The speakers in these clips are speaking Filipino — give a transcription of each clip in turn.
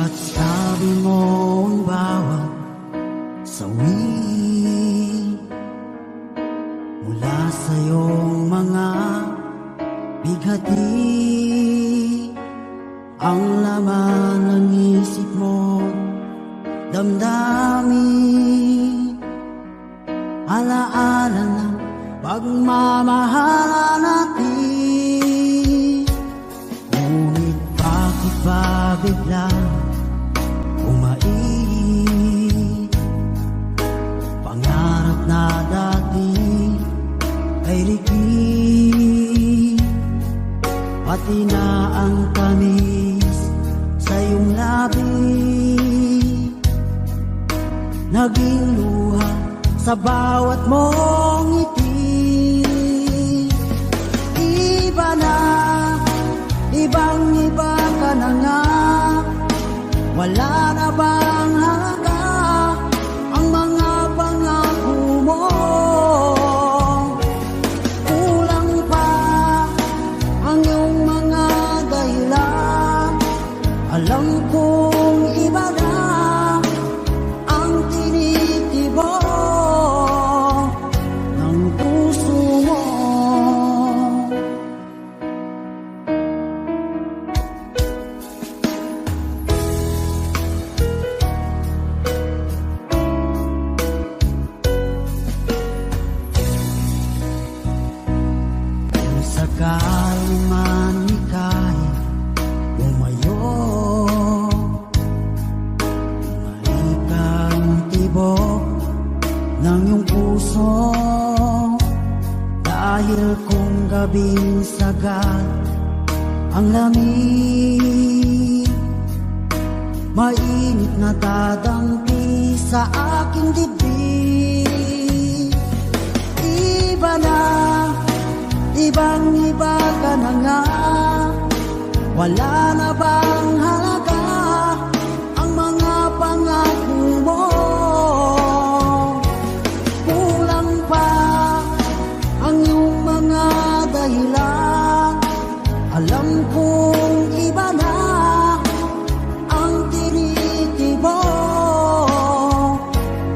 At sabi mo ang bawat sawi mula sa iyong mga bighati, ang laman ng isip mo, damdamin, alaala ng pagmamahala natin. Ngunit bakit ba biglang umait? Pangarap na dati ay ligid, pati na ang tamis sa iyong labi, naging luha sa bawat mong ngiti. Iba na, ibang-iba ka na nga, wala na bang halaga ang mga pangako mo? Kulang pa ang iyong mga dahilan, alam kong iba na ang tinitibok ng puso mo. Sakaling man ika'y lumayo, maikang tibok ng iyong puso, dahil kung gabing sagad ang lamig, mainit na dadampi sa aking dibdib. Iba na, ibang-iba ka na nga, wala na bang halaga ang mga pangako mo? Kulang pa ang iyong mga dahilan, alam kong iba na ang tinitibok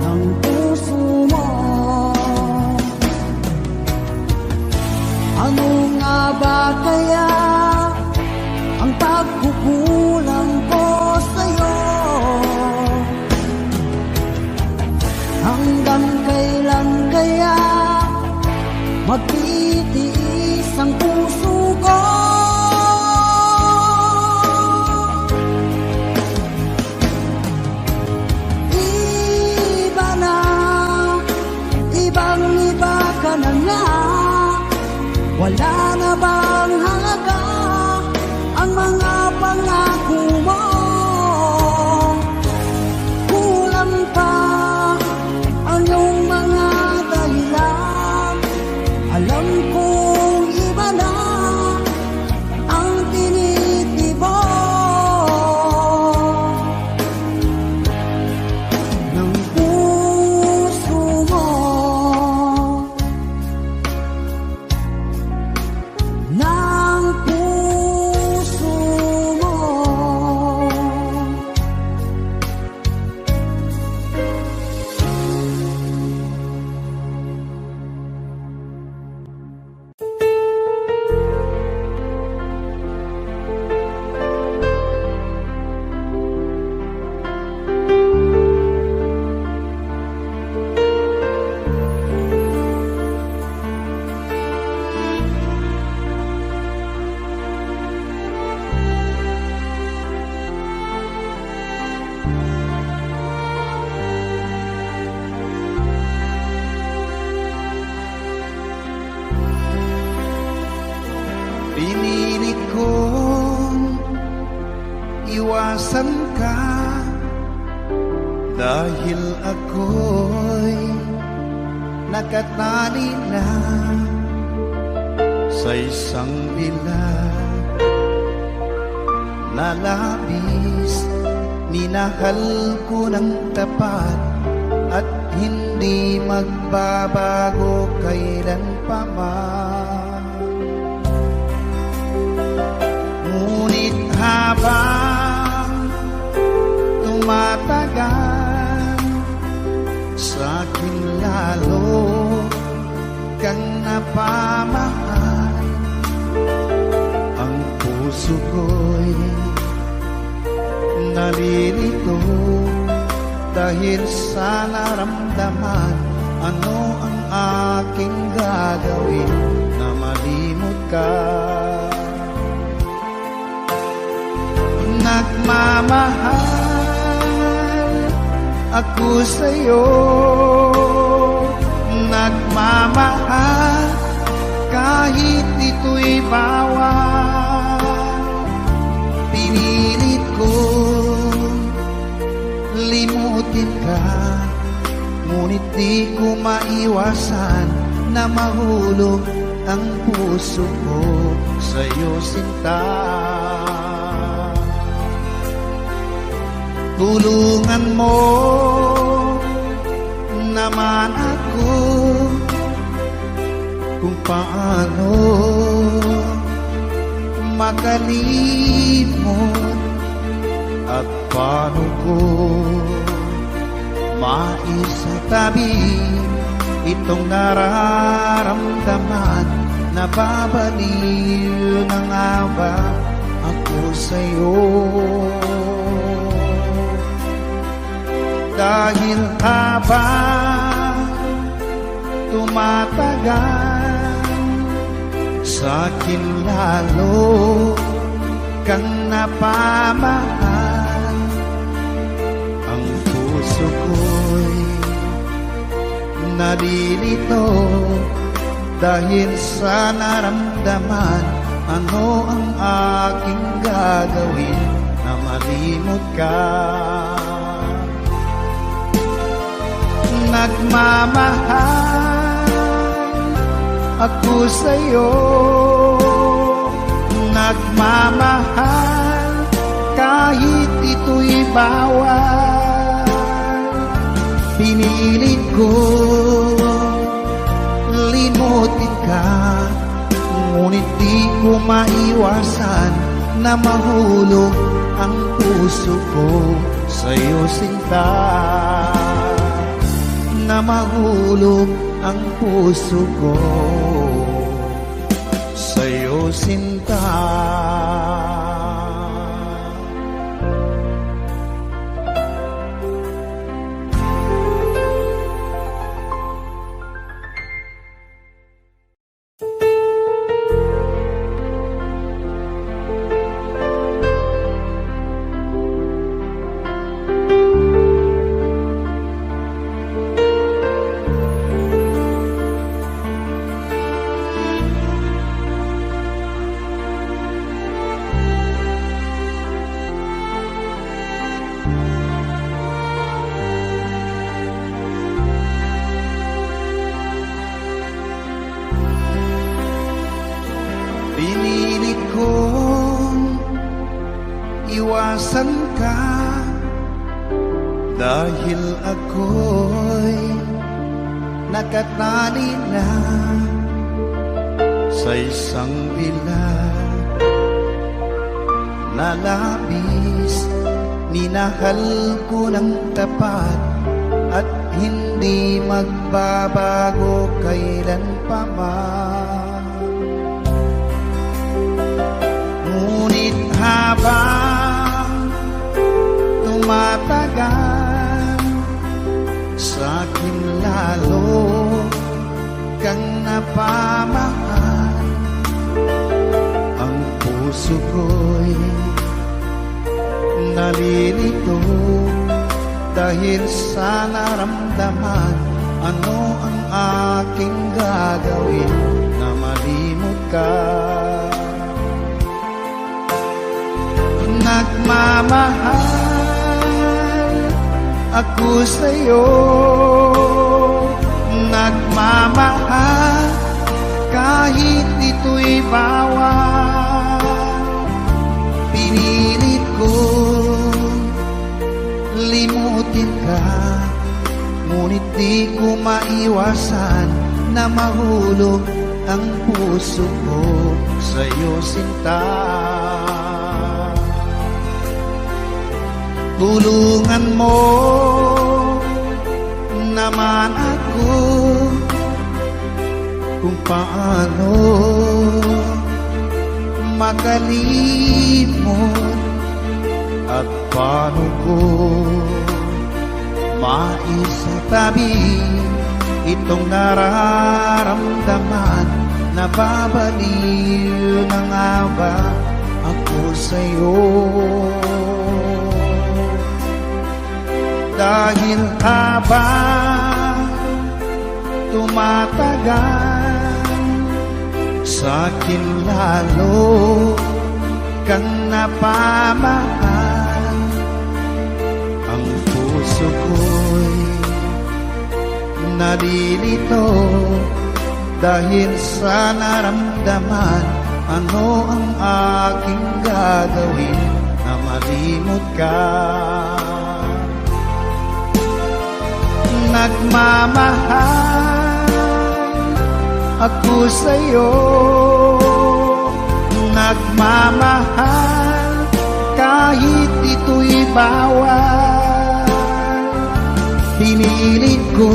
ng puso mo. Ano nga ba kaya ang pagkukulang ko sa'yo? Hanggang kailan kaya magtitiis ang puso ko? Iba na, ibang-iba ka na nga, wala na bang halaga ang mga pangako mo? Kulang pa ang iyong mga dahilan, alam kong iba na ang tinitibok ng puso mo. Ng puso mo. Pinilit kong iwasan ka dahil ako'y nakatali na sa isang bilag na labis. Minahal ko ng tapat at hindi magbabago kailan pa man. Ngunit habang napamahal. Ang puso ko'y nalilito dahil sa naramdaman. Ano ang aking gagawin na malimot ka? Nagmamahal ako sa'yo, nagmamahal kahit ito'y bawal. Pinilit ko limutin ka, ngunit di ko maiwasan na mahulog ang puso ko sa'yo, sinta. Tulungan mo naman ako kung paano makalimot at paano ko maisatabi itong nararamdaman. Nababaliw na nga ba ako sa'yo? Dahil habang tumatagal, sa'kin lalo kang napamahal. Ang puso ko'y nalilito dahil sa naramdaman. Ano ang aking gagawin na malimot ka? Nagmamahal ako sa'yo, nagmamahal kahit ito'y bawal. Pinilit ko limutin ka, ngunit di ko maiwasan na mahulog ang puso ko sa'yo, sinta. Na mahulog ang puso ko sa'yo, sinta. Pinilit kong iwasan ka dahil ako'y nakatali na sa isang bilag na labis. Minahal ko ng tapat at hindi magbabago kailan pa man. Ngunit habang tumatagal, sa'kin lalo kang napamahal. Ang puso ko'y nalilito dahil sa naramdaman. Ano ang aking gagawin na malimot ka? Nagmamahal ako sa'yo, nagmamahal kahit ito'y bawal. Pinilit ko limutin ka, ngunit di ko maiwasan na mahulog ang puso ko sa'yo, sinta. Tulungan mo naman ako kung paano makalimot at paano ko maisatabi itong nararamdaman. Nababaliw na nga ba ako sa'yo? Dahil habang tumatagal, sa'kin lalo kang napamahal. Ang puso ko'y nalilito dahil sa naramdaman. Ano ang aking gagawin na malimot ka? Nagmamahal ako sa'yo, nagmamahal kahit ito'y bawal. Pinilit ko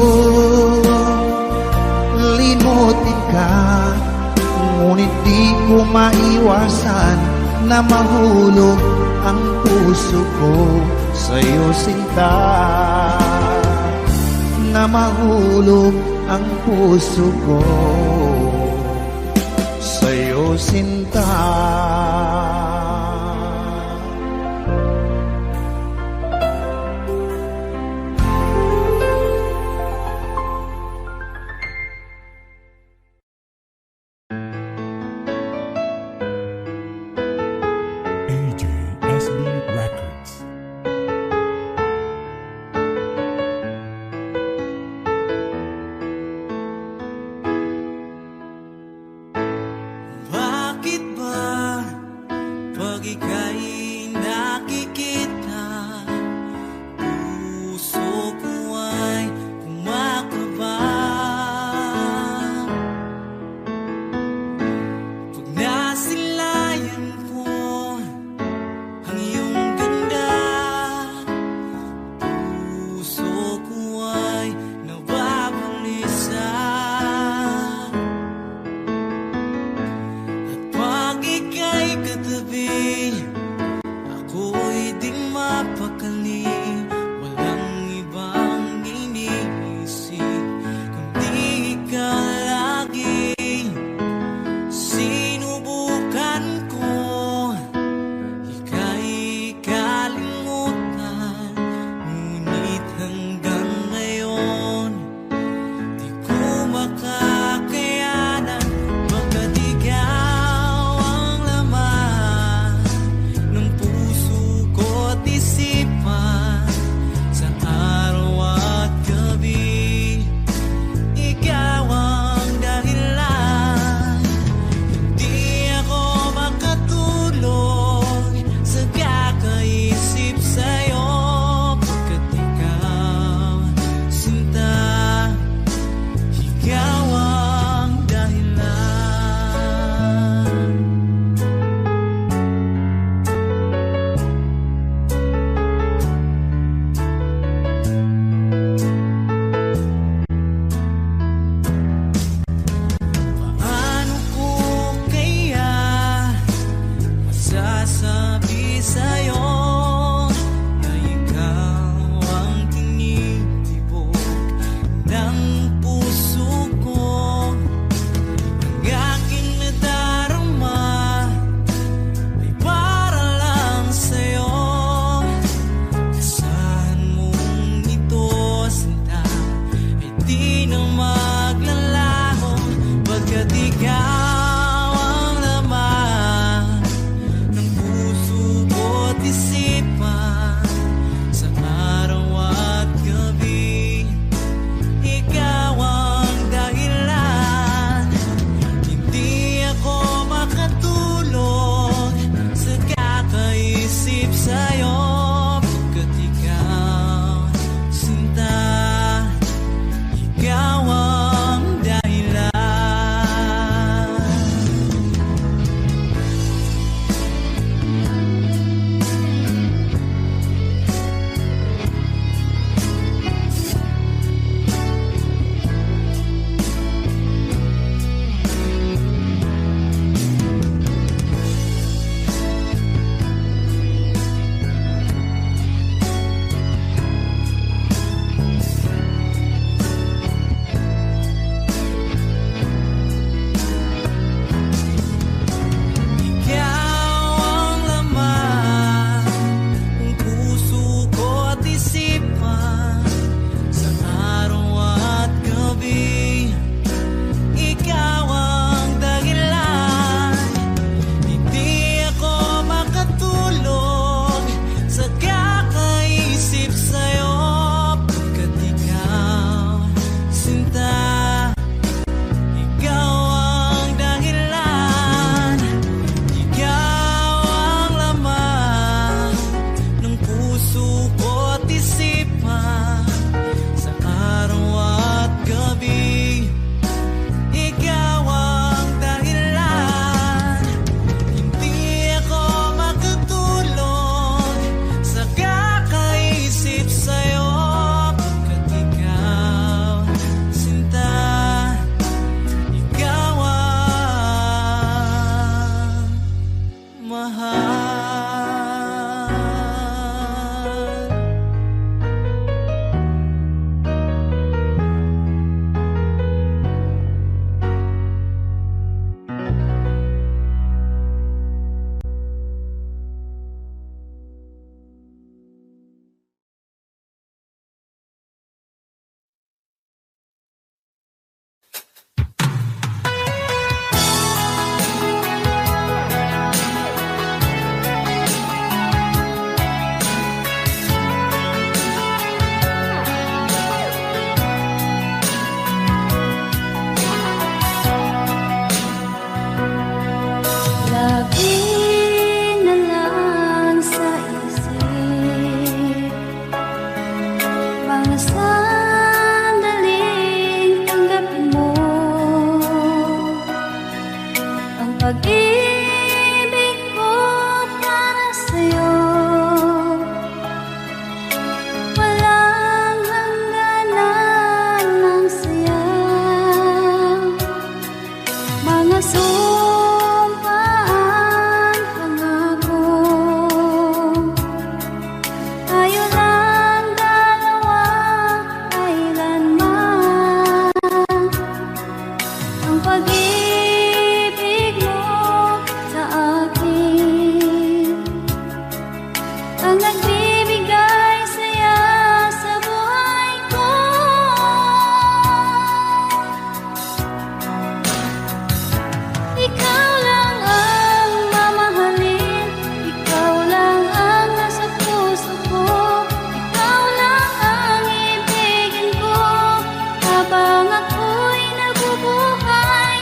limutin ka, ngunit di ko maiwasan na mahulog ang puso ko sa'yo, sinta. Na mahulog ang puso ko sa'yo, sinta. AJSB Records. Bakit ba pag ika'y nakikita, puso ko ay kumakaba? Pag nasilayan ko ang iyong ganda, puso ko ay nababalisa. At pag ika'y katabi, pag-ibig ko para sa'yo, walang hangganan ng saya. Mga sumpaan, pangako, tayo lang dalawa kailanman. Ang pag-ibig mo sa akin ang nagbibigay saya sa buhay ko. Ikaw lang ang mamahalin, ikaw lang ang nasa puso ko, ikaw lang ang ibigin ko habang ako'y nabubuhay.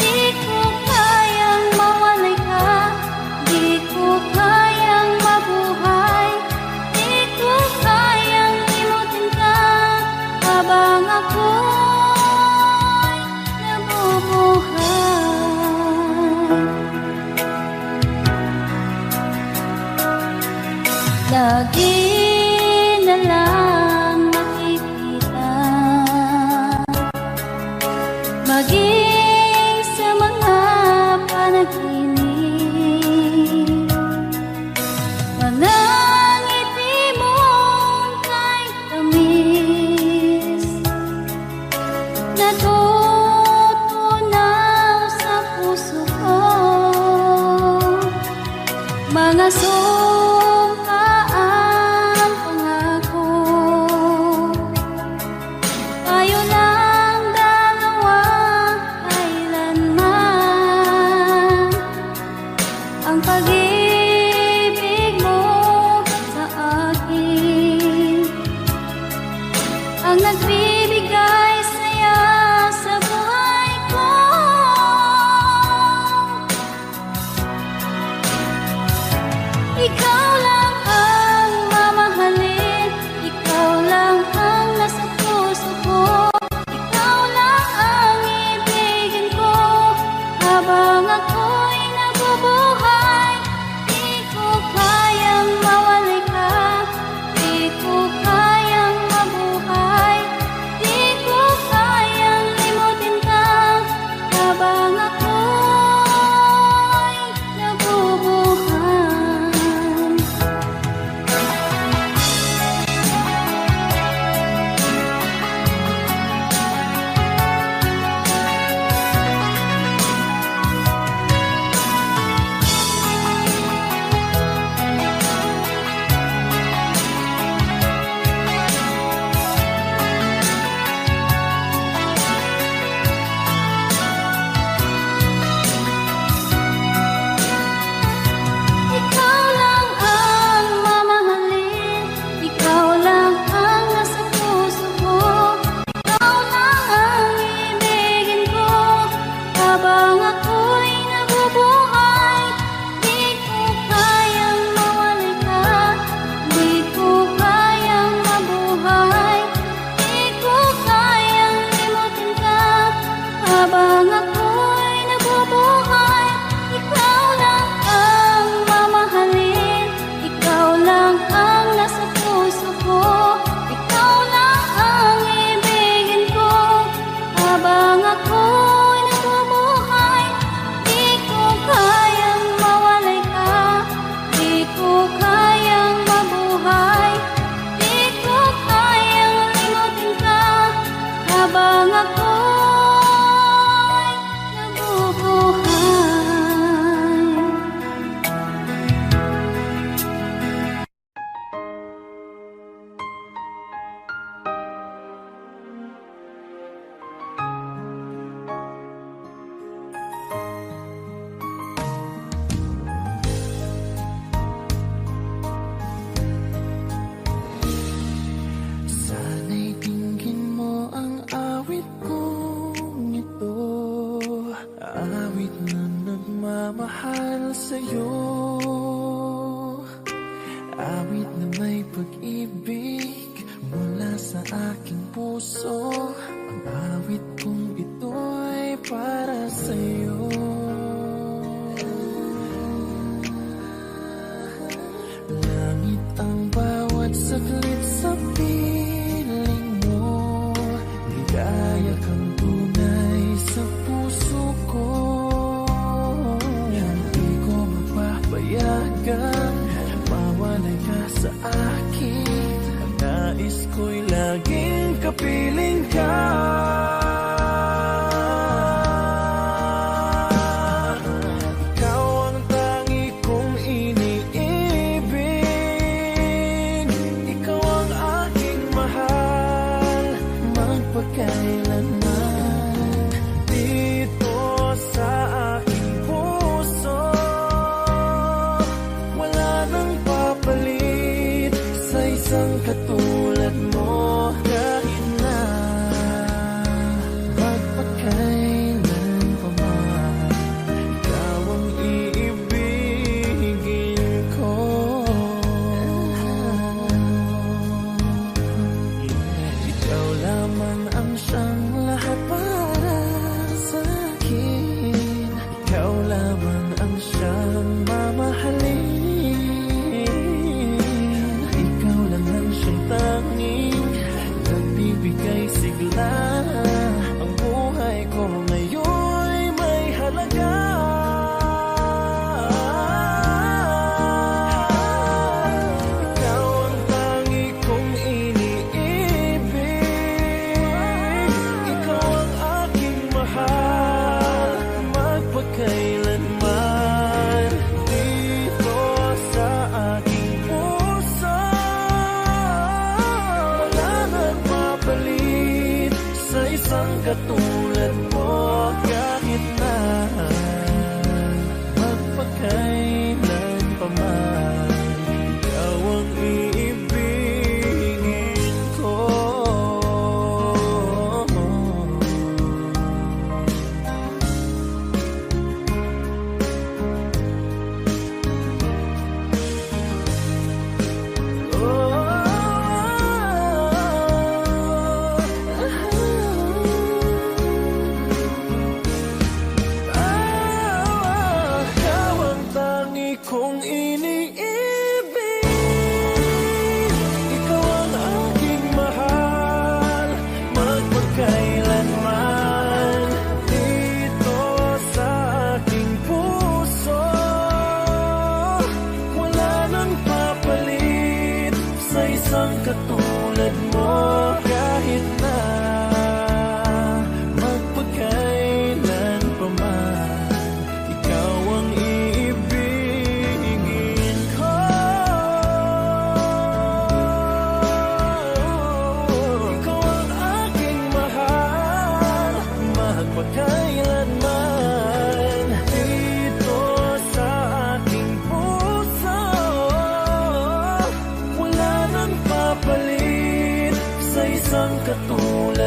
Di ko kayang mawalay ka, di ko kayang mabuhay, di ko kayang limutin ka habang ako'y nabubuhay. Lagi na lang makikita, maging sa mga panaginip, mga ngiti mong kahit tamis, natutunaw sa puso ko. Mga sumpaan, pangako, tayo lang dalawa kailanman. Ang pag-ibig mo sa akin ang nagbibigay saya sa buhay ko. Ikaw lang ang mamahalin, ikaw lang ang nasa puso ko, ikaw lang ang ibigin ko habang ako'y nabubuhay. Di ko kayang mawalay ka, di ko kayang mabuhay, di ko kayang limutin ka habang ako'y nabubuhay. Ikaw lang ang mamahalin, ikaw lang ang nasa puso ko, ikaw lang ang ibigin ko habang ako'y nabubuhay. Di ko kayang mawalay ka, di ko kayang mabuhay, di ko kayang limutin ka habang ako'y nabubuhay. Ikaw lang ang mamahalin, ikaw lang ang nasa puso ko, ikaw lang ang ibigin ko habang ako'y nabubuhay. Di ko kayang mawalay ka, di ko kayang mabuhay, di ko kayang limutin ka habang ako'y nabubuhay. Sana'y tingin mo ang awit kong ito, awit na nagmamahal sa'yo, awit na may pag-ibig mula sa aking puso. Ang awit kong ito'y para sa'yo.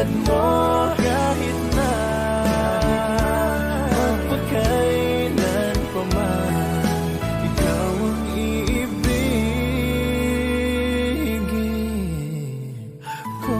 katulad mo kahit na magpakailan pa man, ikaw ang iibigin ko.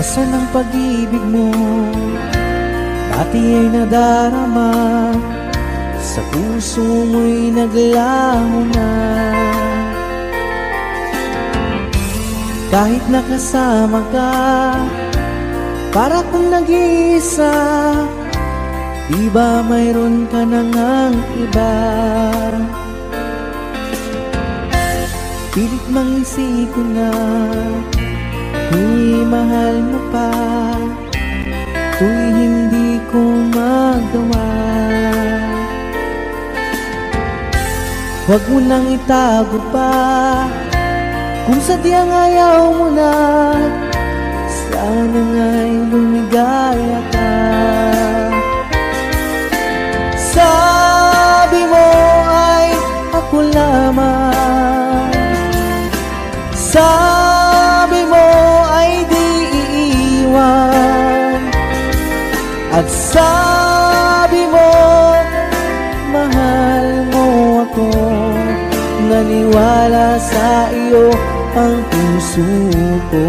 Nasaan ang pag-ibig mo? Dati ay nadarama, sa puso mo'y naglaho na. Kahit nakasama ka, para kung nag-iisa, di ba mayroon ka na ngang iba? Pilit mang isipin na tuwing mahal mo pa, tuwing hindi ko magawa. Huwag mo nang itago pa, kung sadyang ayaw mo na, sana nga'y lumigaya ka. Sabi mo ay ako lamang, sabi mo ay di iiwan, at sabi mo mahal mo ako. Naniwala sa iyo ang puso ko.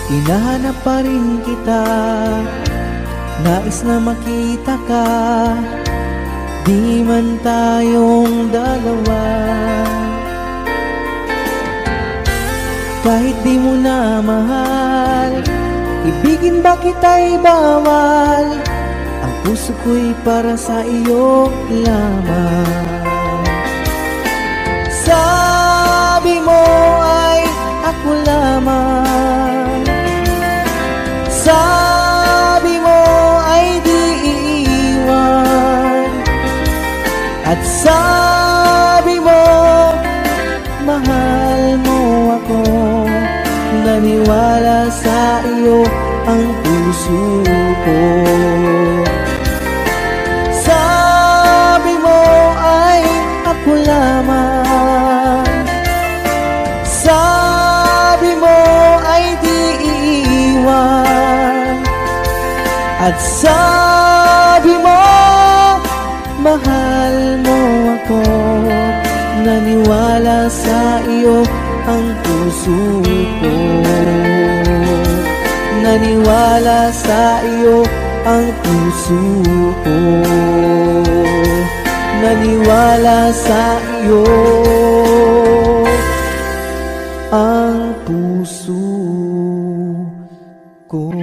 Hinahanap pa rin kita, nais na makita ka, di man tayong dalawa. Kahit di mo na mahal, ibigin ba kita'y bawal, ang puso ko'y para sa iyo lamang. Sabi mo ay ako lamang, sabi mo ay di iiwan, at sabi mo mahal mo ako. Naniwala sa iyo ang puso ko. Sabi mo ay ako lamang, sabi mo ay di iiwan, at sabi mo mahal mo ako. Naniwala sa iyo ang puso ko. Naniwala sa iyo ang puso ko. Naniwala sa iyo ang puso ko.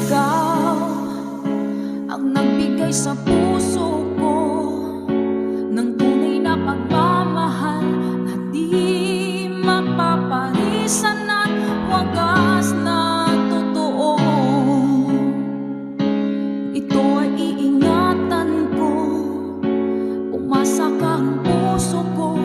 Ikaw ang nagbigay sa puso ko ng tunay na pagmamahal na di mapaparisan at wagas na totoo. Ito ay iingatan ko, umasa ka ang puso ko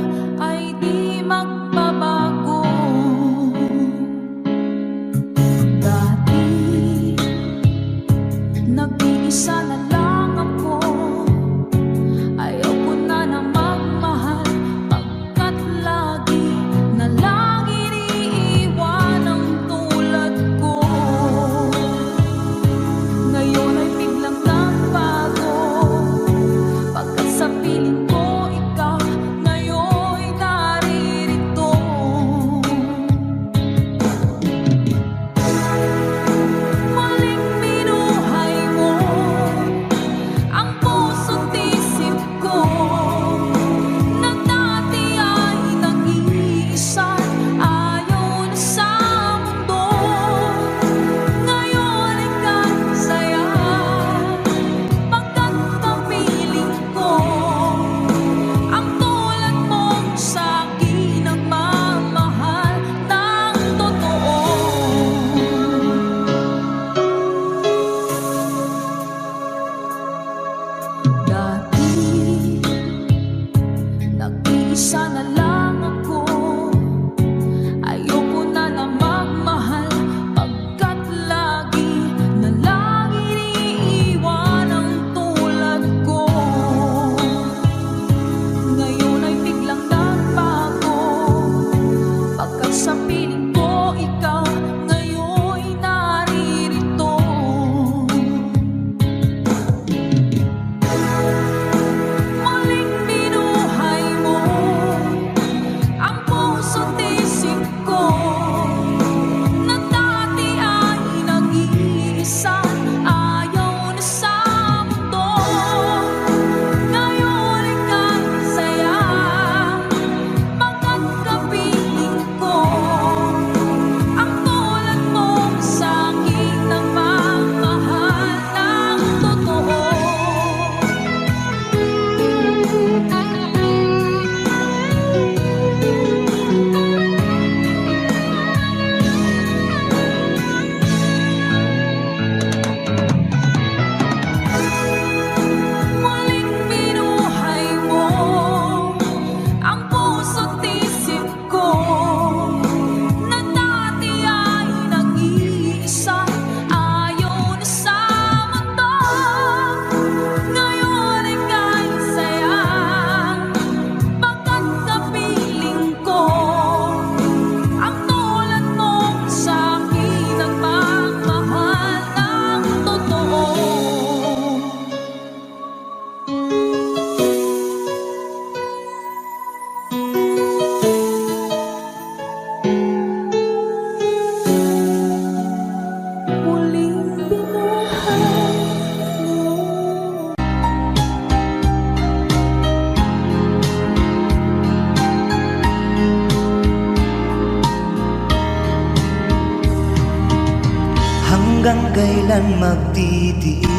Hanggang kailan magtitiis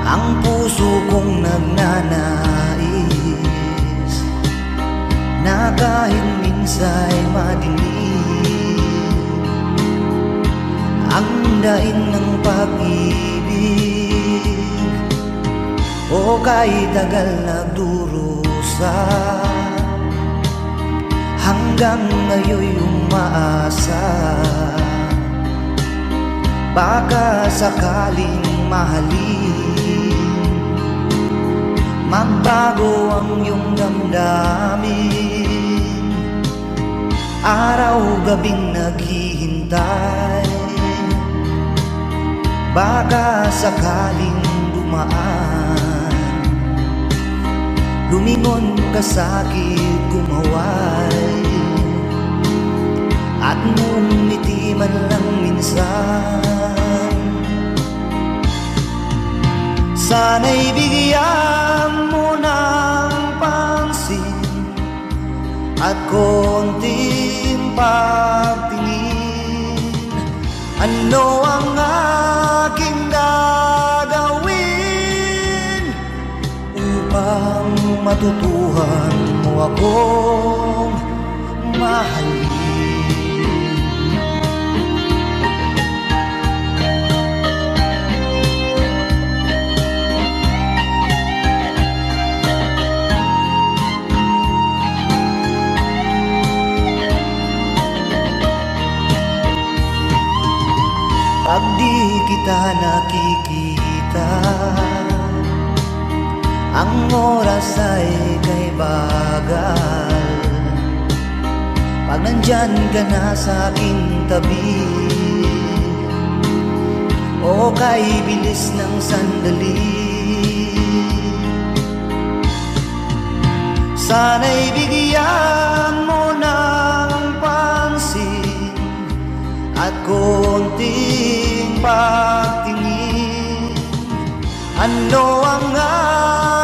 ang puso kong nagnanais na kahit minsa'y madinig ang daing ng pag-ibig, o kahit tagal nagdurusa hanggang ngayon'y umaasa. Baka sakaling mahalin, magbago ang iyong damdamin. Araw-gabing naghihintay, baka sakaling dumaan, lumingon ka sa'kin, kumaway, at ngumiti man lang minsan. Sana'y bigyan mo ng pansin at konting pagtingin. Ano ang aking gagawin upang matutuhan mo akong mahalin? Pag di kita nakikita, ang oras ay kay bagal. Pag nandyan ka na sa aking tabi, o kay bilis ng sandali, sana'y bigyan mo ng pansin at konting pagtingin. Ano ang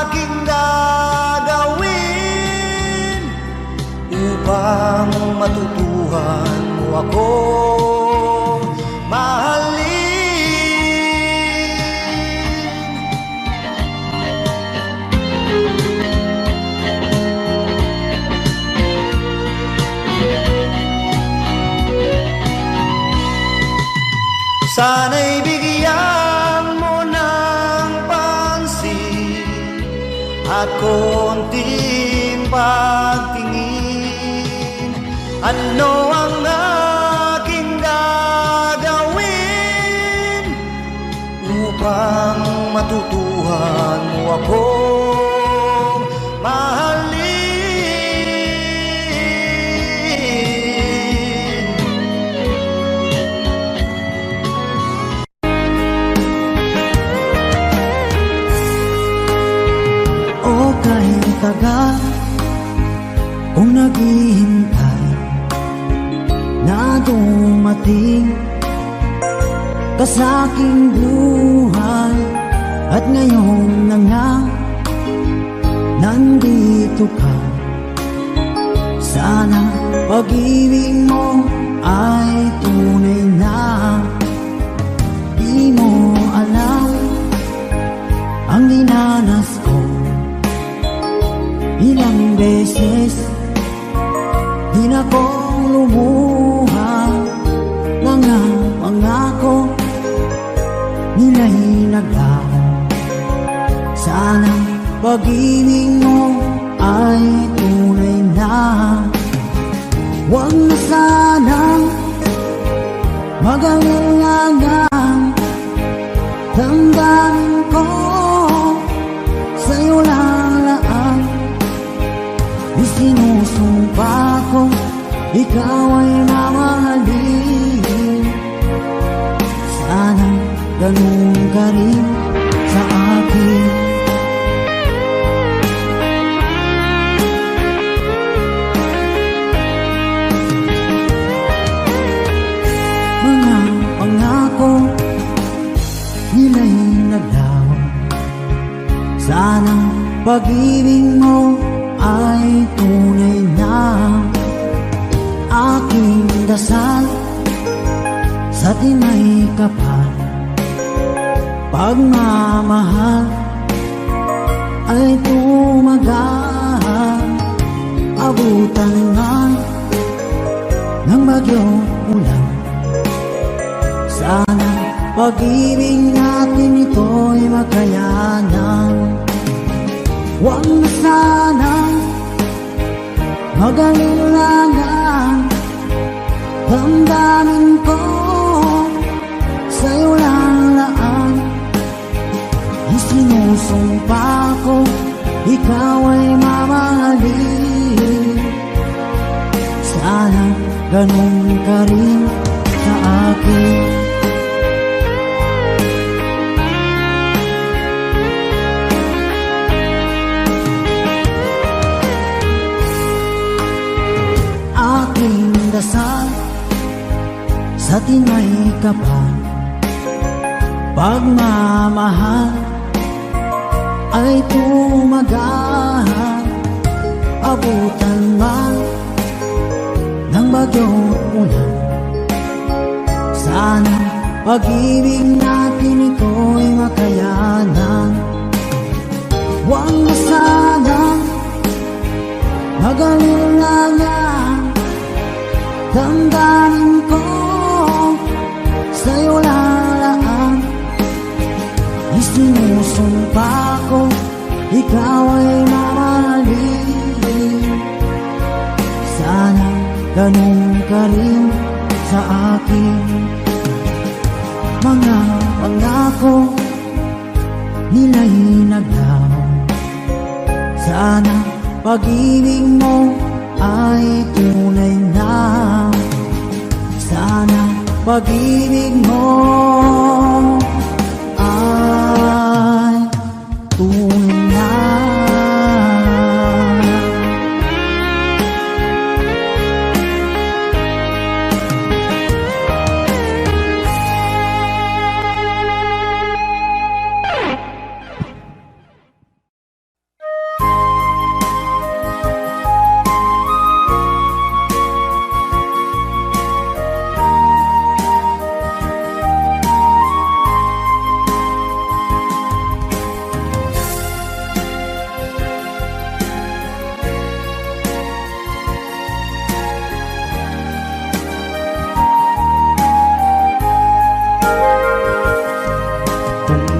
aking gagawin upang matutuhan mo akong mahalin? Sana'y bigyan mo ng pansin at konting pagtingin. Ano ang aking gagawin upang matutuhan mo akong mahalin? Kahit tagal kung naghihintay na dumating ka sa aking buhay, at ngayon na nga nandito ka. Sana pag-ibig mo ay tunay na. Di mo alam ang dinanas ko, ilang beses di na kong lumuha. Mga pangako nila'y naglaho. Sana pag-ibig mo ay tunay na. Huwag na sanang magangang damdamin ko sa'yo lalaan. Isinusumpa ko ikaw ay mamahalin. Sana ganun ka rin sa akin. Mga pangako nila'y naglaho. Sana pag-ibig mo ay tunay na. Aking dasal sa tinay kapal. Pagmamahal ay tumagal, abutan nga ng bagyong ulan. Sana pag-ibig natin ito'y makayanan. Huwag na sanang mag-alilangan, damdamin ko sa'yo lang laan. Isinusumpa ko, ikaw ay mamahalin. Sana ganun ka rin sa akin. Aking dasal sa tinay kapal, pagmamahal ay tumagal, abutan man ng bagyong ulan. Sana pag-ibig natin ito'y makayanan. Huwag na sanang mag-alilangan, damdamin ko sa'yo lalaan. Isinusumpa ko, ikaw ay mamahalin. Sana ganun ka rin sa akin. Mga pangako nila'y naglaw. Sana pag-ibig mo ay tunay na. Sana pag-ibig mo ay tunay na.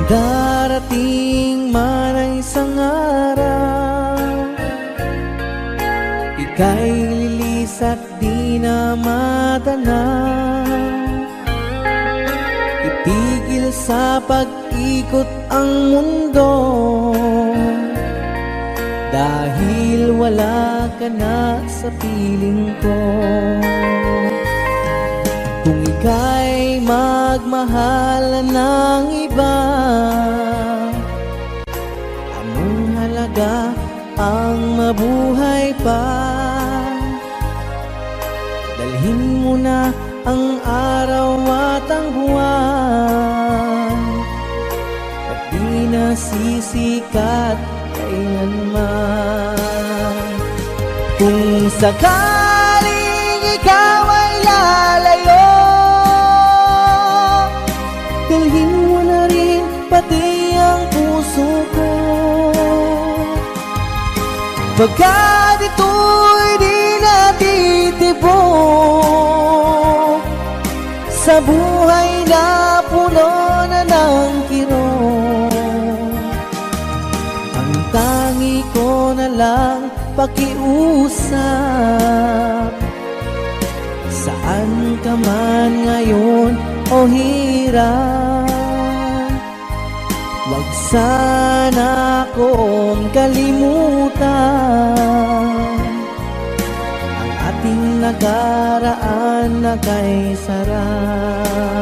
Darating man ang isang araw, ika'y lilis at di na matanaw. Itigil sa pag-ikot ang mundo, dahil wala ka na sa piling ko. Kung ika'y magmahal ng iba, anong halaga ang mabuhay pa? Dalhin mo na ang araw at ang buwan, at di na sisikat kailanman. Kung sakaling ikaw ay lalayo, dalhin mo na rin pati ang puso ko. Pagkat ito'y di natitibok sa buhay na puno na ng kirot. Ang tangi ko na lang pakiusap, saan ka man ngayon o hirap. Huwag sana akong kalimutan ang ating nakaraan na kay sarap.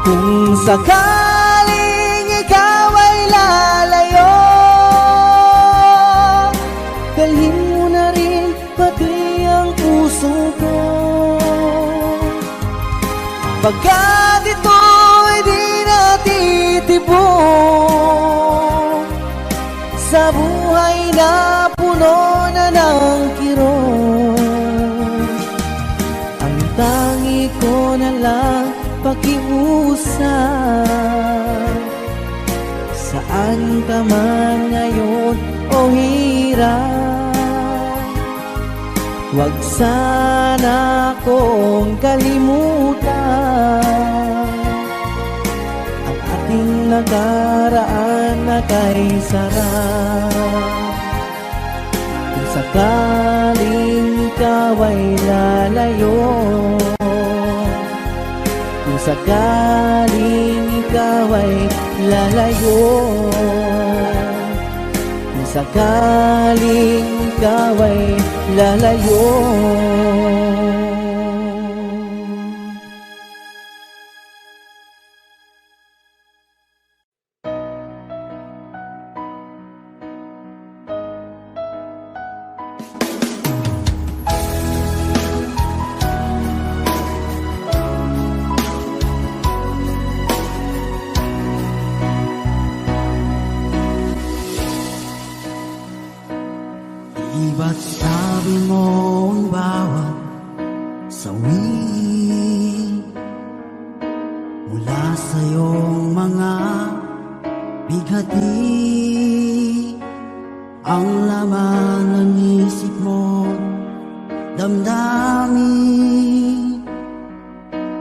Kung sakaling ikaw Pagkat ito'y di natitibok sa buhay na puno na ng kirot. Ang tangi ko na lang pakiusap, saan ka man ngayon o hirap, huwag sana akong kalimutan ang ating nakaraan na kay sarap. Kung sakaling ikaw ay lalayo, kung sakaling ikaw ay lalayo, kung sakaling ikaw ay lalayo. Di ba't sabi mo ang bawat sawi mula sa iyong mga bighati ang laman ng isip mo, damdamin,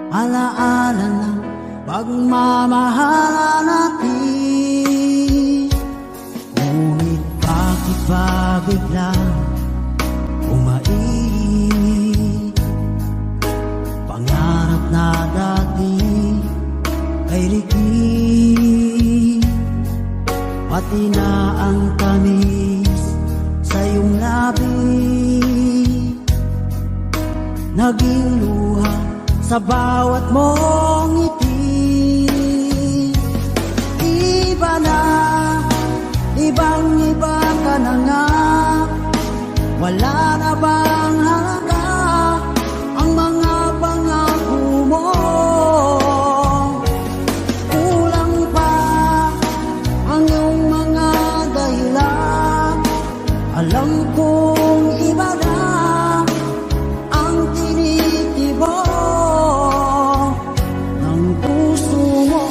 alaala ng pagmamahalan natin. Ngunit bakit ba biglang umainit? Pangarap na dati ay likid, pati na ang tamis sa iyong labi naging luha sa bawat mong ngiti. Iba na, ibang-iba ka na nga, wala na bang halaga ang mga pangako mo? Kulang pa ang iyong mga dahilan, alam kong iba na ang tinitibok ng puso mo.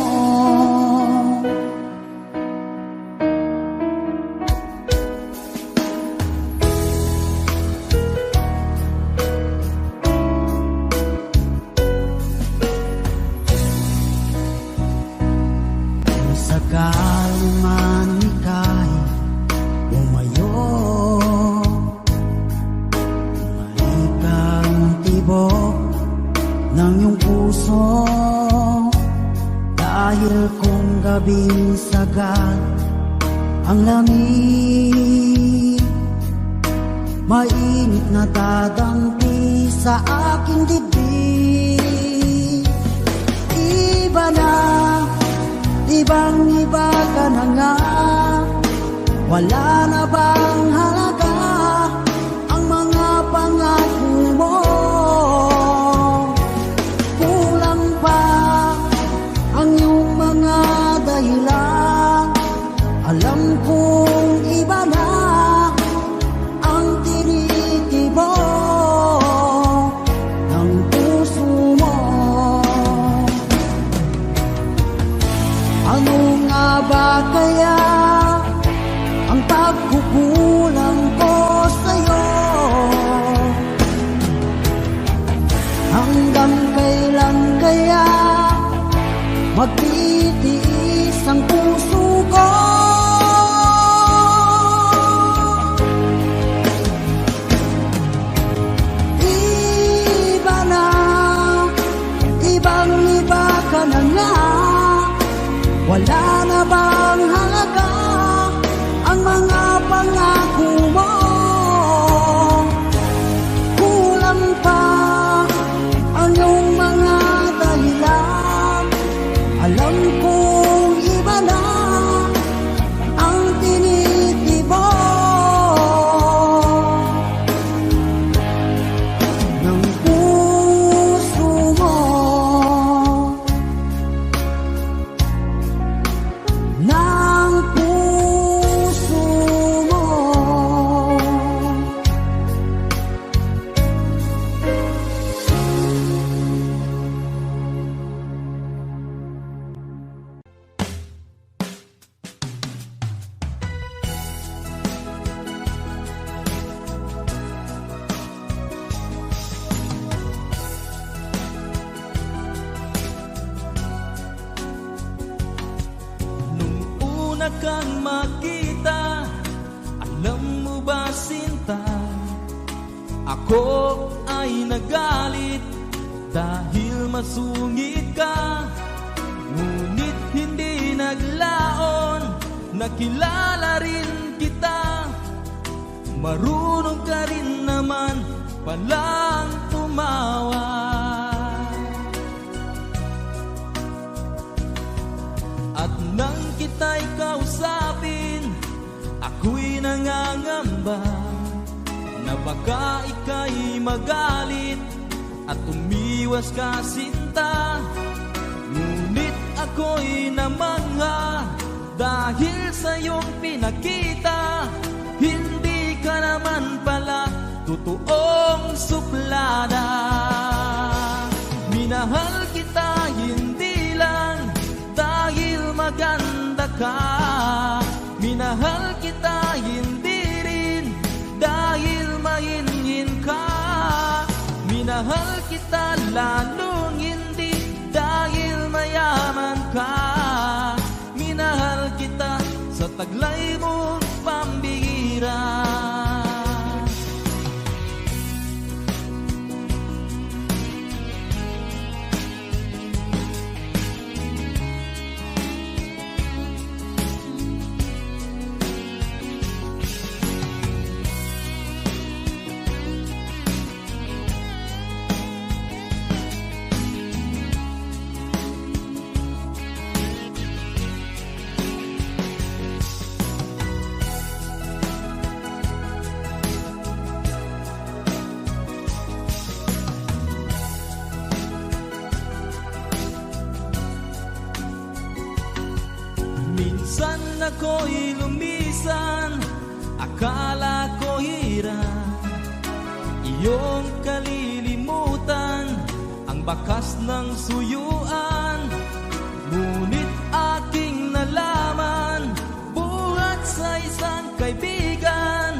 Sakaling man ika'y umayo, malikang tibok ng iyong puso, dahil kung gabing sagad ang lamig, mainit na dadampi sa aking dibdib. Iba na, ibang-iba ka na nga, wala na bang halaga ang mga pangako mo? Kulang pa ang iyong mga dahilan, alam kong iba na ang tinitibok ng puso mo. Ano nga ba kaya ang pagkukulang ko sa'yo? Hanggang kailan kaya magtitiis ang puso ko? Iba na, ibang-iba ka na nga, wala na bang halaga ang mga pangako mo? Kulang pa ang iyong mga dahilan, alam kong iba na ang tinitibok ng puso mo. una kang makita, alam mo ba sinta, ako ay nagalit dahil masungit ka. Ngunit hindi naglaon, nakilala rin kita. Marunong ka rin naman palang tumawa. At nang kita'y kausapin, ako'y nangangamba na baka ika'y magalit at umiwas ka sinta. Ngunit ako'y namangha dahil sa iyong pinakita, hindi ka naman pala totoong suplada. Minahal kita hindi lang dahil maganda ka, minahal kita hindi rin dahil mahinhin ka. Minahal kita lalong hindi dahil mayaman ka. Minahal kita sa taglay mong pambihira. Minsan ako'y lumisan, akala ko hirap iyong kalilimutan ang bakas ng suyuan. Ngunit aking nalaman, buhat sa isang kaibigan,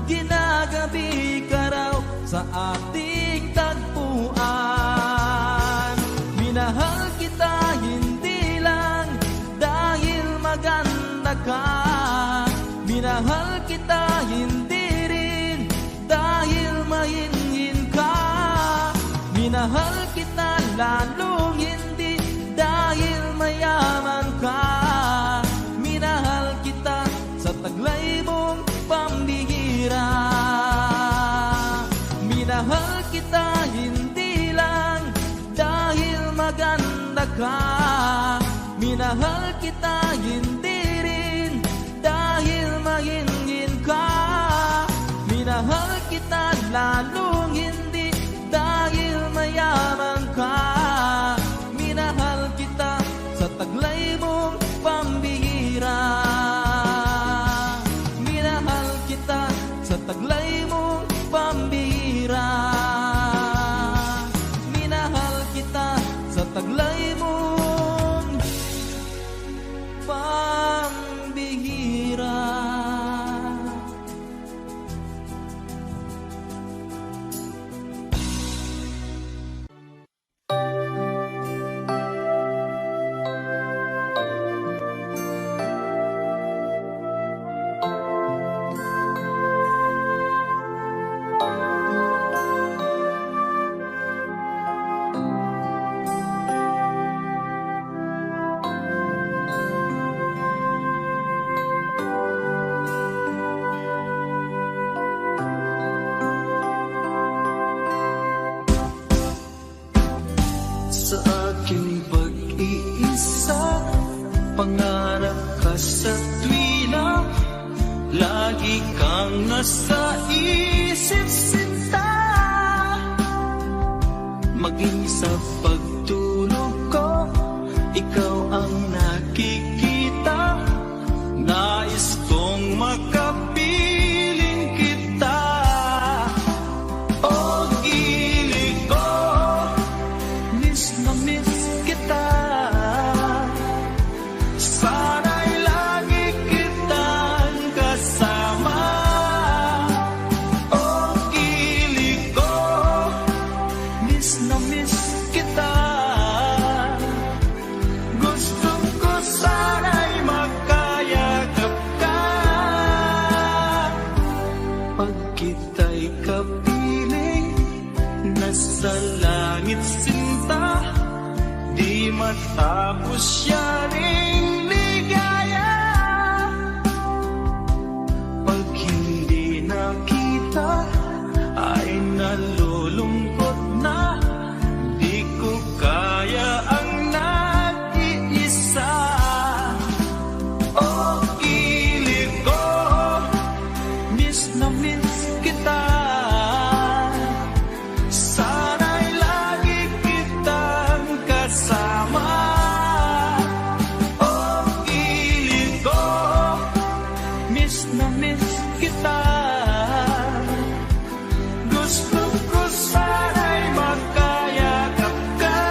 ginagabi ka raw sa ating tagpuan. Minahal kita hindi lang dahil maganda ka, minahal kita hindi rin dahil mahinhin ka. Minahal kita lalong hindi dahil mayaman ka. Minahal kita sa taglay mong pambihira. Minahal kita hindi lang dahil maganda ka, minahal kita hindi rin dahil mahinhin ka. Minahal kita lalong hindi dahil mayaman ka. Minahal kita sa taglay mong pambihira. Minahal kita sa taglay mong pambihira. Minahal kita sa taglay mong pambihira. Sa aking pag-iisa, pangarap ka sa tuwina, lagi kang nasa isip sinta. Maging sa pagtulog ko, ikaw ang nakikita. Nais kong makapiling kita. Oh, gilig ko, miss na miss kita. Sana'y lagi kitang kasama. Oh, gilig ko, miss na miss kita. tapos siya ring ligaya. Pag hindi nakita ay nalulungkot na, di ko kaya ang nag-iisa. Oh, kilig ko, miss na miss kita. Sana'y lagi kitang kasama. Oh, kilig ko, miss na miss kita. Gusto ko sana'y magkayakap ka.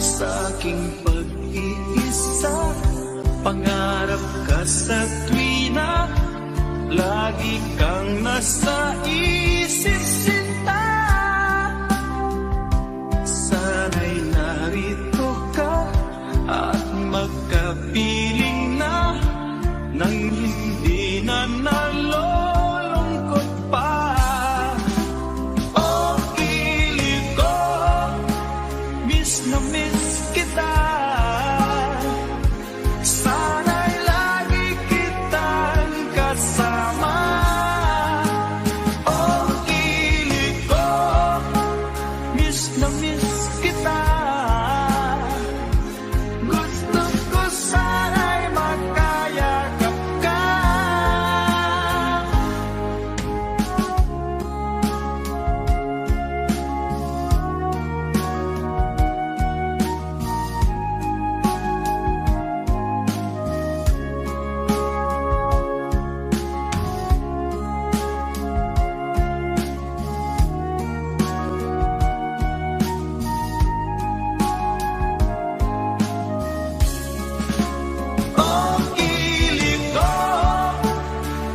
Sa aking pag-iisa, pangarap ka sa tuwina, lagi kang nasa isip sinta. Sana'y narito ka at magkapiling na, nang hindi na nalulungkot pa. Oh, kilig ko, miss na miss kita. Sana'y lagi kitang kasama. Oh, kilig ko, miss na miss kita. Gusto ko sana'y magkayakap ka. Oh, kilig ko,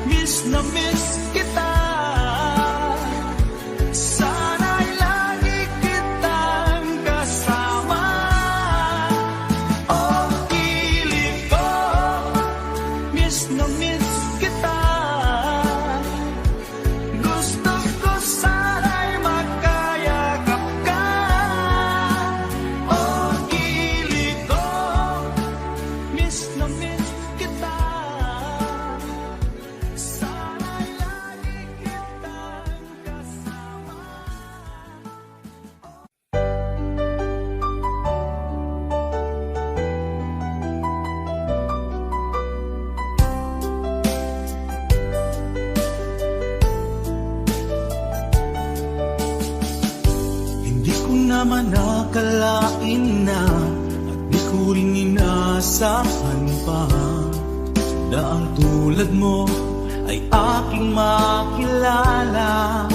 miss na miss kita. Sana'y lagi kitang kasama. Oh, kilig ko, miss na miss kita. Gusto ko sana'y magkayakap ka. Oh, kilig ko, miss na miss kita. Sana'y lagi kitang kasama. Hindi ko naman nakalain na, at di ko rin inaasahan pa, na ang tulad mo ay aking makilala.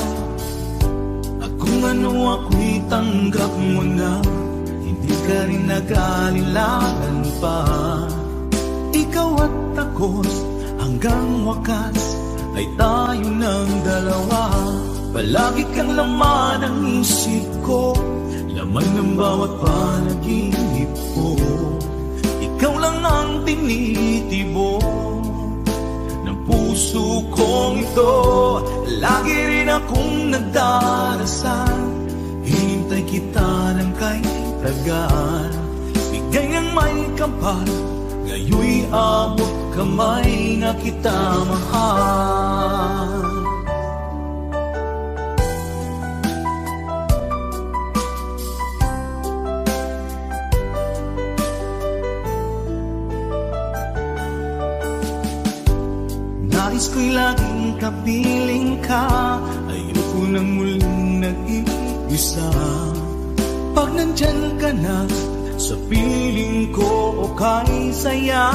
At kung ano ako'y tanggap mo na, hindi ka rin nag-alilangan pa. Ikaw at ako hanggang wakas ay tayo ng dalawa. Palagi kang laman ng isip ko, laman ng bawat panaginip ko. Ikaw lang ang tinitibok ng puso kong ito. Lagi rin akong nagdarasal, hinintay kita ng kay tagal. Bigay ng may kapal, ngayoy abot kamay na kita mahal. Nais ko'y laging kapiling ka, ayoko nang muling nag-iisa. Pag nandyan ka na, sa piling ko okay saya.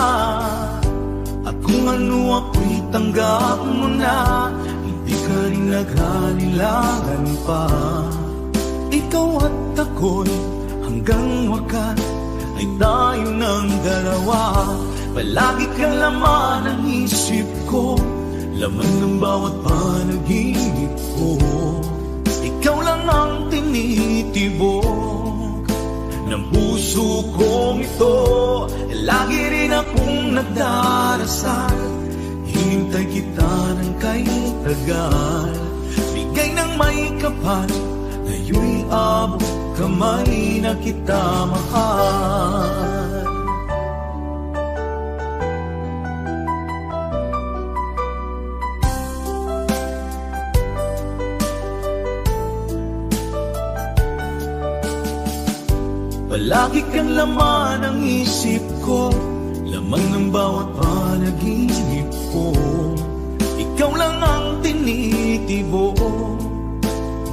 At kung ano ako'y tanggap mo na, hindi ka rin naghalilangan pa. Ikaw at ako'y hanggang wakas ay tayo ng dalawa. Palagi kang laman ng isip ko, laman ng bawat panaginip ko. Ikaw lang ang tinitibok ng puso kong ito. Lagi rin akong nagdarasal, hinintay kita ng kay tagal. Bigay ng may kapal, ngayoy abot kamay na kita mahal. Palagi kang laman ng isip ko, laman ng bawat panaginip ko. Ikaw lang ang tinitibo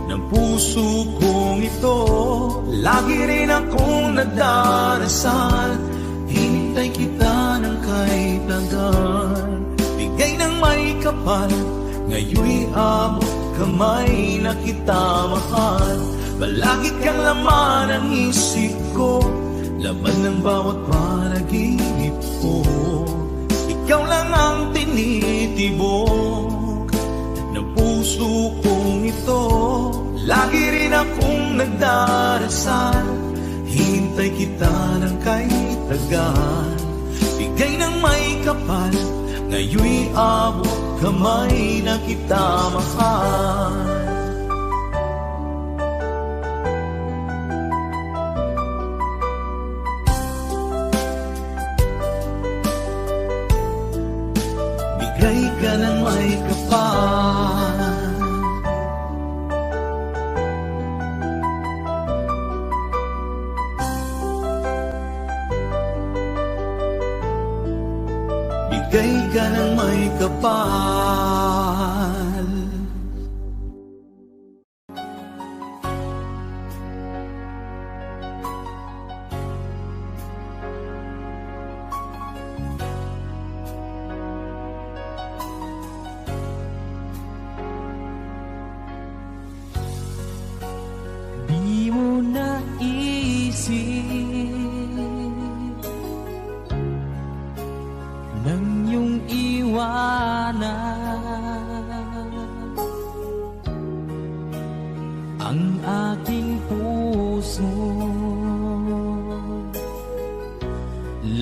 ng puso kong ito. Lagi rin akong nagdarasal, hinintay kita ng kahit tagal. Bigay ng may kapal, ngayon'y abot kamay na kita mahal. Palagi kang laman ng isip ko, laman ng bawat panaginip ko. Ikaw lang ang tinitibok ng puso kong ito. Lagi rin akong nagdarasal, hintay kita ng kahit tagal. Bigay ng may kapal, ngayon'y abot kamay na kita mahal. Bigay ka ng may kapal, bigay ka ng may kapal. Di mo naisip nang iyong iwanan ang aking puso,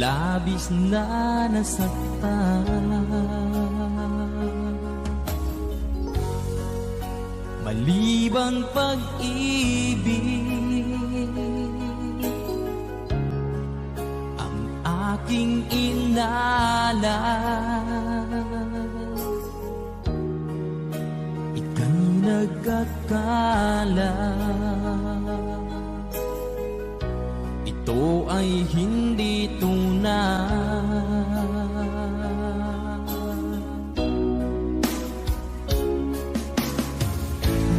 labis na nasaktan. Malibang pag-ibig ang aking inalan. Ika'y nagkakala, ito ay hindi tunay.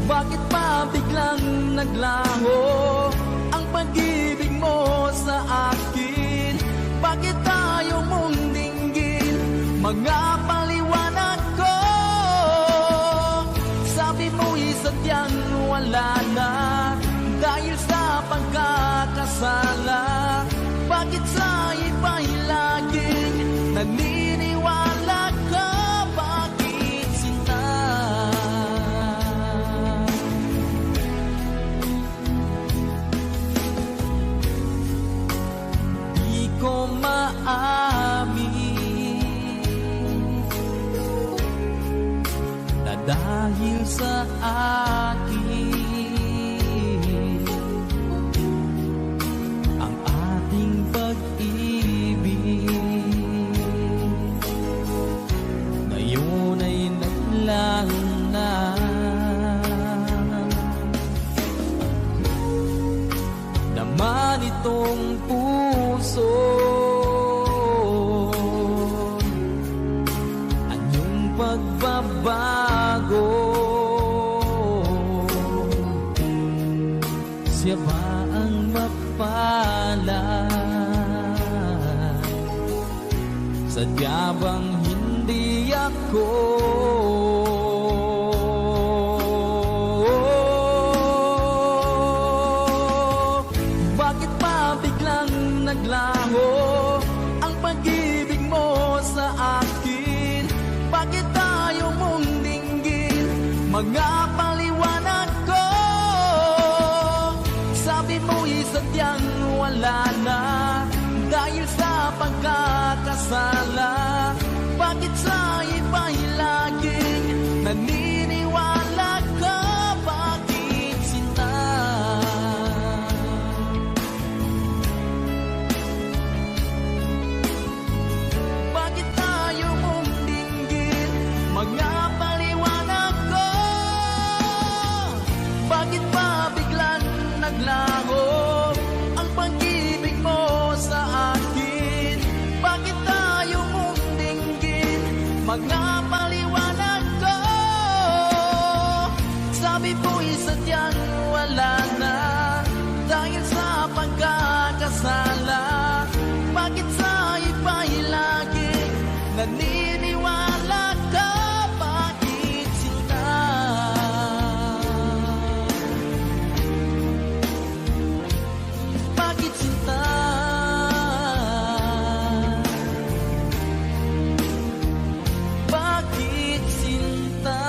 Bakit pa biglang naglaho ang pag-ibig mo sa akin? Bakit tayo mong dinggin mga paliwanag ko? Sabi mo'y sadyang wala na dahil sa pagkakasala. Bakit sa iba'y laging naniniwala ka? Bakit sinta? Di ko maamin na dahil sa akin ang ating pag-ibig ngayon ay naglaho na. Naman itong puso anyong pagbabago, siya ba ang mapalad? Sadya bang hindi ako? Bakit pa biglang naglaho ang pag-ibig mo sa akin? Bakit tayo mong dinggin mga paliwanag ko? Sabi mo'y sadyang wala na dahil sa pagkakasala. Bakit sa iba'y laging naniniwala ka? Bakit sinta? mga paliwanag ko. Sabi mo'y sadyang wala na dahil sa pagkakasala. Bakit sa iba'y laging naniniwala ka? Bakit sinta? Bakit sinta? Bakit sinta?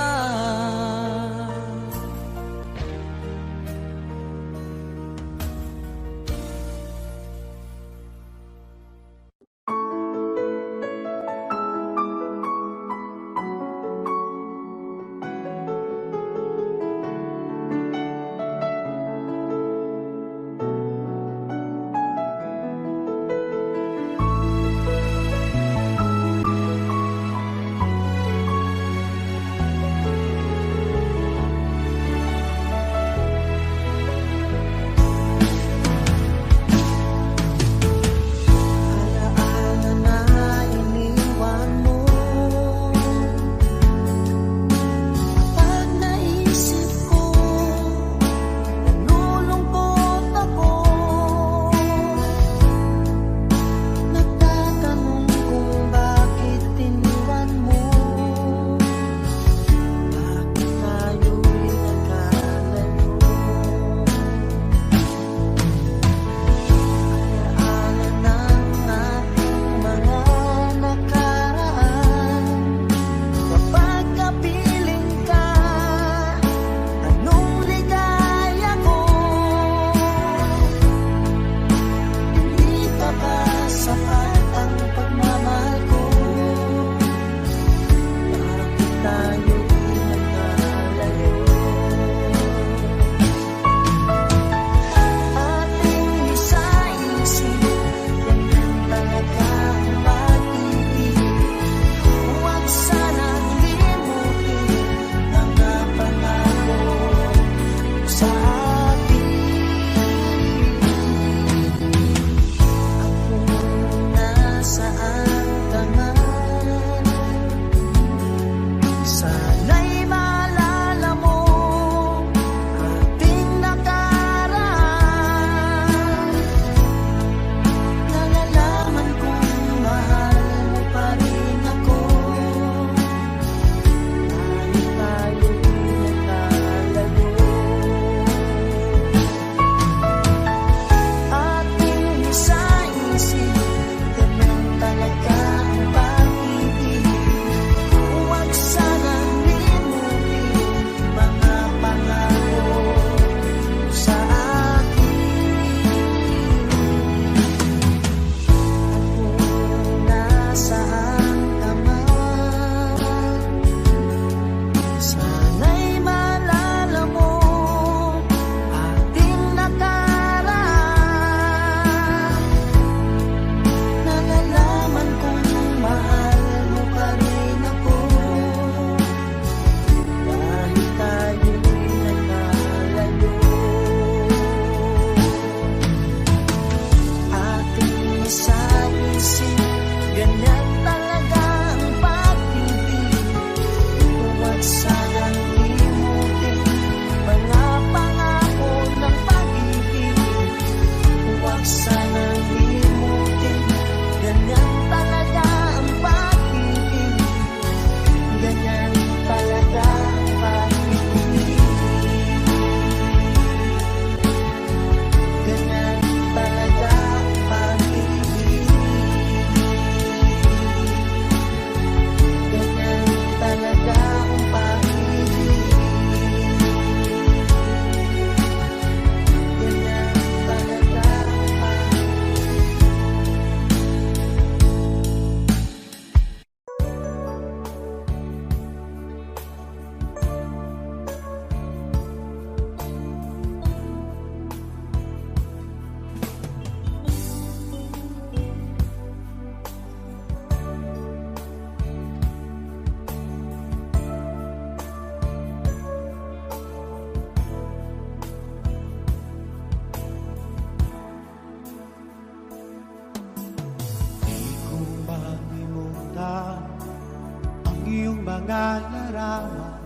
mga larawan,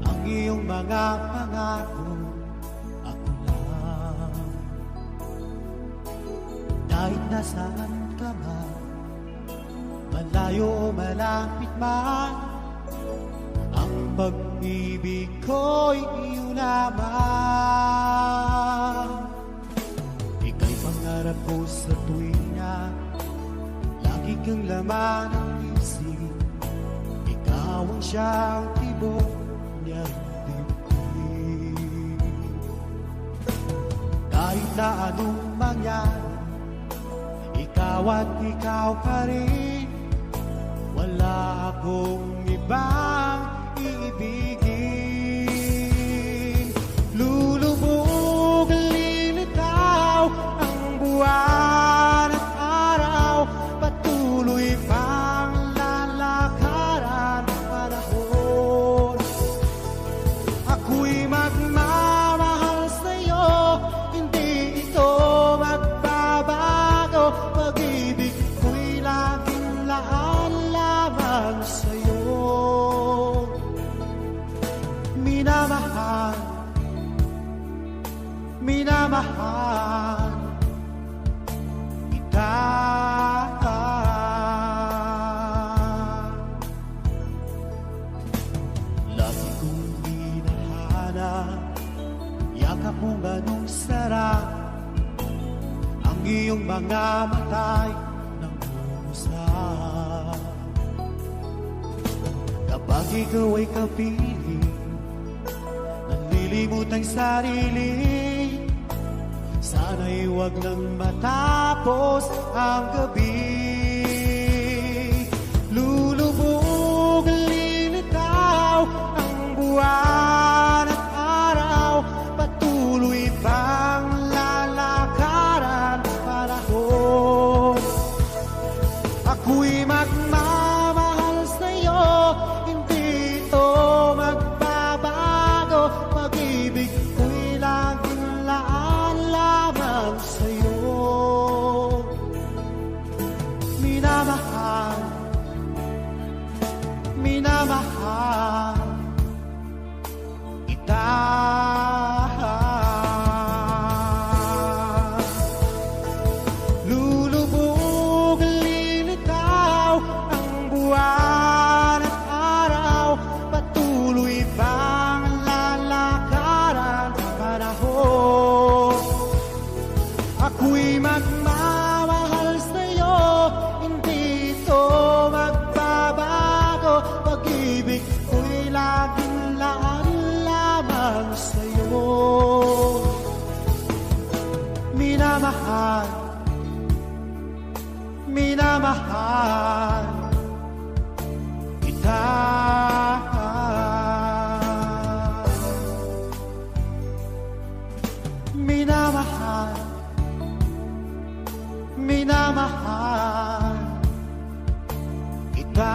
ang iyong mga pangako, ako lang. Kahit nasaan ka man, malayo o malapit man, ang pag-ibig ko'y iyo naman. Ika'y pangarap ko sa tuwing na lagi kang laman ng isip. Ikaw ang siyang tibok niyang dibdib. Kahit na anong mangyari, ikaw at ikaw pa rin. Wala akong ibang iibigin. Lulubog, lilitaw ang buwan at araw, patuloy pang lalakaran ang panahon. Ako'y magmamahal sa'yo, hindi ito magbabago. Pag-ibig ko'y laging laan lamang sa'yo. Minamahal, minamahal kita. Lagi kong hinahanap, yakap mo ganong sarap, ang iyong mga matay ng usap. Kapag ikaw ay kapiling, nalilimot ang sarili, sana'y huwag nang matapos ang gabi. Lulubog, lilitaw ang buwan at araw, patuloy pang lalakaran ang panahon. Ako'y magmamahal sa'yo, hindi ito magbabago. Pag-ibig ko'y laging laan lamang sa'yo. Minamahal, minamahal kita. Lulubog, lilitaw ang buwan at araw, patuloy pang lalakaran ang panahon. Ako'y magmamahal sa'yo, hindi ito magbabago. Pag-ibig ko'y laging laan lamang sa'yo. Minamahal, minamahal kita. Minamahal, minamahal kita.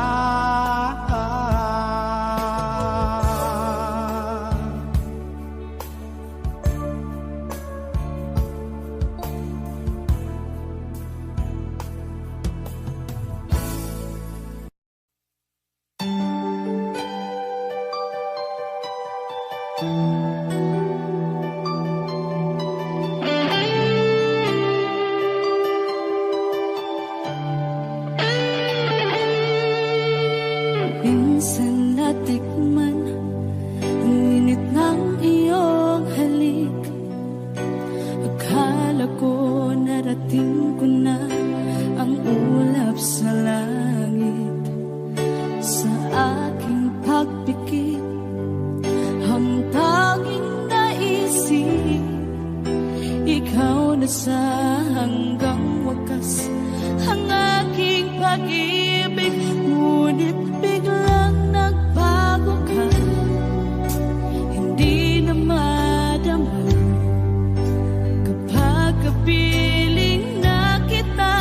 Minsan natikman ang init ng iyong halik. Akala ko narating ko na ang ulap sa langit. Sa aking pagpikit, ang tanging naisip, ikaw na sa hanggang wakas ang aking pag-ibig. Ngunit biglang nagbago ka, hindi na madama kapag kapiling na kita.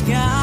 ikaw